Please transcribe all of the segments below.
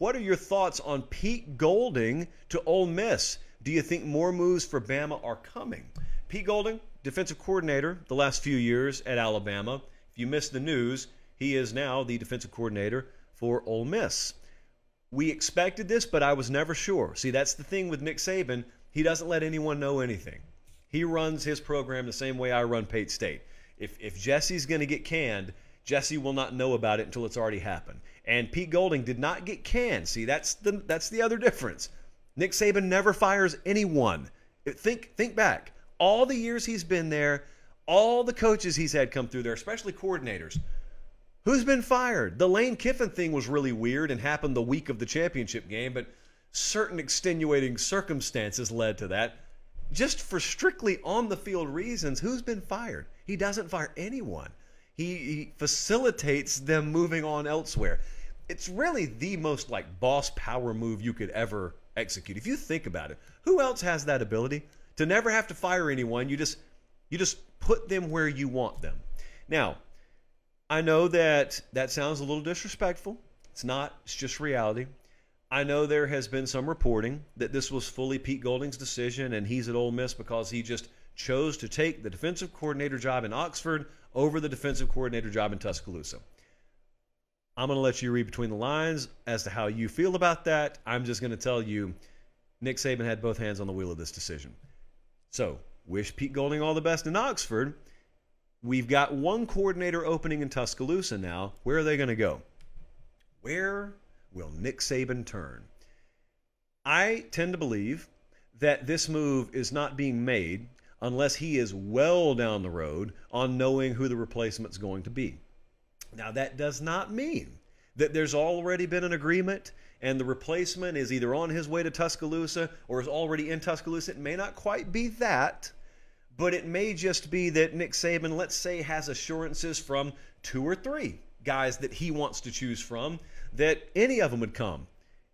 What are your thoughts on Pete Golding to Ole Miss? Do you think more moves for Bama are coming? Pete Golding, defensive coordinator the last few years at Alabama. If you missed the news, he is now the defensive coordinator for Ole Miss. We expected this, but I was never sure. See, that's the thing with Nick Saban. He doesn't let anyone know anything. He runs his program the same way I run Pate State. If Jesse's going to get canned, Jesse will not know about it until it's already happened. And Pete Golding did not get canned. See, that's the other difference. Nick Saban never fires anyone. Think back. All the years he's been there, all the coaches he's had come through there, especially coordinators. Who's been fired? The Lane Kiffin thing was really weird and happened the week of the championship game, but certain extenuating circumstances led to that. Just for strictly on-the-field reasons, who's been fired? He doesn't fire anyone. He facilitates them moving on elsewhere. It's really the most like boss power move you could ever execute. If you think about it, who else has that ability to never have to fire anyone? You just put them where you want them. Now, I know that sounds a little disrespectful. It's not. It's just reality. I know there has been some reporting that this was fully Pete Golding's decision and he's at Ole Miss because he just chose to take the defensive coordinator job in Oxford over the defensive coordinator job in Tuscaloosa. I'm going to let you read between the lines as to how you feel about that. I'm just going to tell you Nick Saban had both hands on the wheel of this decision. So, wish Pete Golding all the best in Oxford. We've got one coordinator opening in Tuscaloosa now. Where are they going to go? Where will Nick Saban turn? I tend to believe that this move is not being made unless he is well down the road on knowing who the replacement's going to be. Now, that does not mean that there's already been an agreement and the replacement is either on his way to Tuscaloosa or is already in Tuscaloosa. It may not quite be that, but it may just be that Nick Saban, let's say, has assurances from 2 or 3 guys that he wants to choose from, that any of them would come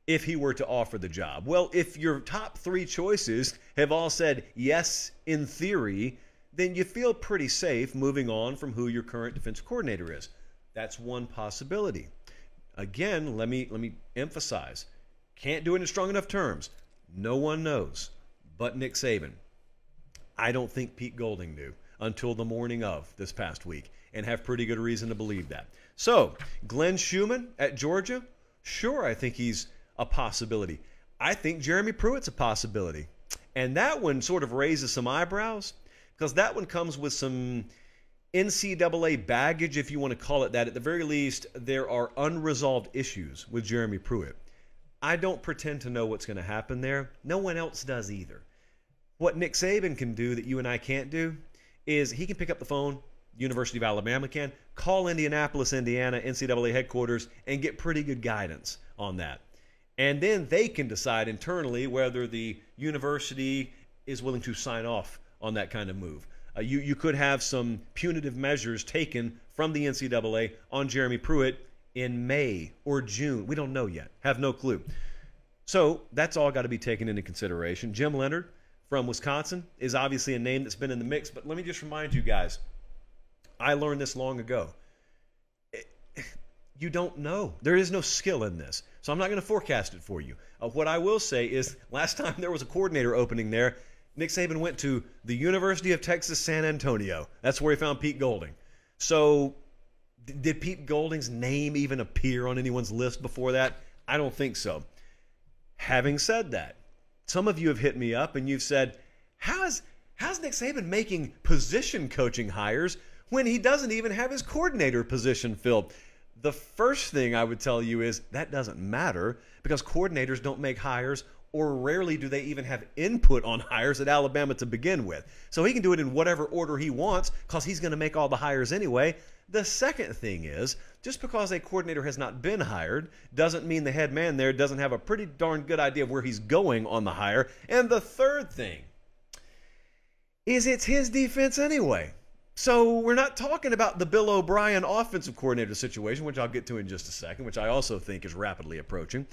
if he were to offer the job. Well, if your top 3 choices have all said yes in theory, then you feel pretty safe moving on from who your current defensive coordinator is. That's one possibility. Again, let me emphasize, can't do it in strong enough terms. No one knows but Nick Saban. I don't think Pete Golding knew until the morning of this past week, and have pretty good reason to believe that. So, Glenn Schumann at Georgia, sure, I think he's a possibility. I think Jeremy Pruitt's a possibility. And that one sort of raises some eyebrows, because that one comes with some NCAA baggage, if you want to call it that. At the very least, there are unresolved issues with Jeremy Pruitt. I don't pretend to know what's going to happen there. No one else does either. What Nick Saban can do that you and I can't do is he can pick up the phone, University of Alabama can, call Indianapolis, Indiana, NCAA headquarters, and get pretty good guidance on that. And then they can decide internally whether the university is willing to sign off on that kind of move. You could have some punitive measures taken from the NCAA on Jeremy Pruitt in May or June. We don't know yet. Have no clue. So that's all got to be taken into consideration. Jim Leonard from Wisconsin is obviously a name that's been in the mix, but let me just remind you guys, I learned this long ago. You don't know. There is no skill in this. So I'm not going to forecast it for you. What I will say is last time there was a coordinator opening there, Nick Saban went to the University of Texas, San Antonio. That's where he found Pete Golding. So did Pete Golding's name even appear on anyone's list before that? I don't think so. Having said that, some of you have hit me up and you've said, how's Nick Saban making position coaching hires when he doesn't even have his coordinator position filled? The first thing I would tell you is that doesn't matter, because coordinators don't make hires, or rarely do they even have input on hires at Alabama to begin with. So he can do it in whatever order he wants because he's going to make all the hires anyway. The second thing is, just because a coordinator has not been hired doesn't mean the head man there doesn't have a pretty darn good idea of where he's going on the hire. And the third thing is it's his defense anyway. So we're not talking about the Bill O'Brien offensive coordinator situation, which I'll get to in just a second, which I also think is rapidly approaching.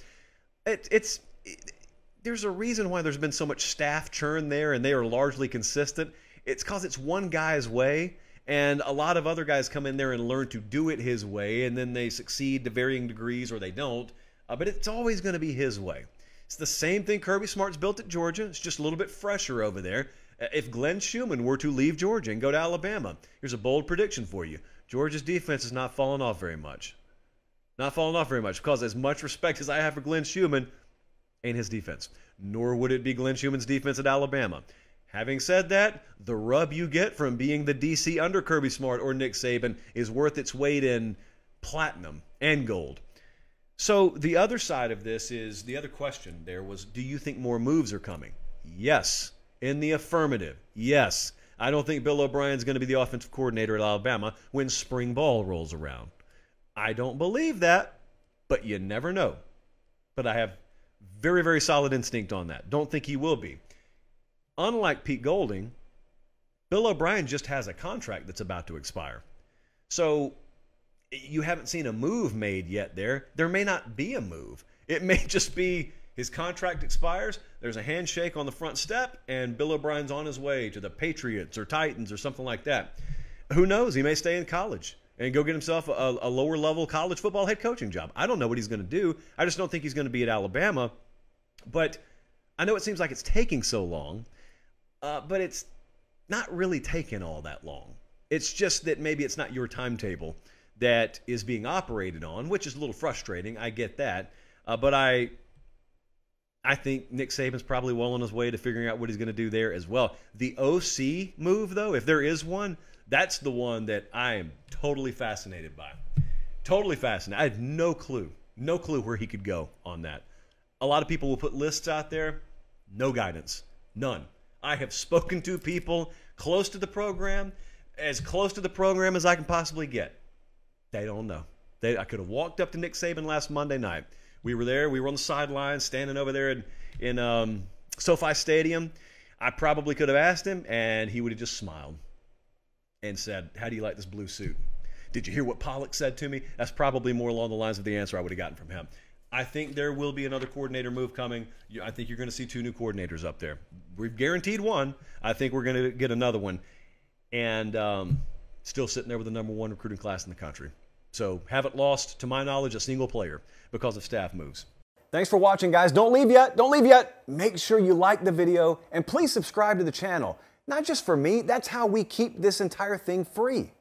There's a reason why there's been so much staff churn there, and they are largely consistent. It's because it's one guy's way, and a lot of other guys come in there and learn to do it his way, and then they succeed to varying degrees or they don't. but it's always going to be his way. It's the same thing Kirby Smart's built at Georgia. It's just a little bit fresher over there. If Glenn Schumann were to leave Georgia and go to Alabama, here's a bold prediction for you. Georgia's defense is not falling off very much. Not falling off very much, because as much respect as I have for Glenn Schumann, ain't his defense. Nor would it be Glenn Schumann's defense at Alabama. Having said that, the rub you get from being the DC under Kirby Smart or Nick Saban is worth its weight in platinum and gold. So the other side of this is, the other question there was, do you think more moves are coming? Yes. In the affirmative. Yes. I don't think Bill O'Brien's going to be the offensive coordinator at Alabama when spring ball rolls around. I don't believe that, but you never know. But I have very, very solid instinct on that. Don't think he will be. Unlike Pete Golding, Bill O'Brien just has a contract that's about to expire. So you haven't seen a move made yet there. There may not be a move. It may just be his contract expires, there's a handshake on the front step, and Bill O'Brien's on his way to the Patriots or Titans or something like that. Who knows? He may stay in college and go get himself a lower-level college football head coaching job. I don't know what he's going to do. I just don't think he's going to be at Alabama. But I know it seems like it's taking so long, but it's not really taking all that long. It's just that maybe it's not your timetable that is being operated on, which is a little frustrating. I get that. But I think Nick Saban's probably well on his way to figuring out what he's going to do there as well. The OC move, though, if there is one, that's the one that I am totally fascinated by. Totally fascinated. I have no clue where he could go on that. A lot of people will put lists out there. No guidance. None. I have spoken to people close to the program, as close to the program as I can possibly get. They don't know. I could have walked up to Nick Saban last Monday night. We were there. We were on the sidelines, standing over there in SoFi Stadium. I probably could have asked him, and he would have just smiled and said, "How do you like this blue suit? Did you hear what Pollock said to me?" That's probably more along the lines of the answer I would have gotten from him. I think there will be another coordinator move coming. I think you're going to see 2 new coordinators up there. We've guaranteed one. I think we're going to get another one. And still sitting there with the #1 recruiting class in the country. So haven't lost, to my knowledge, a single player because of staff moves. Thanks for watching, guys. Don't leave yet. Don't leave yet. Make sure you like the video and please subscribe to the channel. Not just for me, that's how we keep this entire thing free.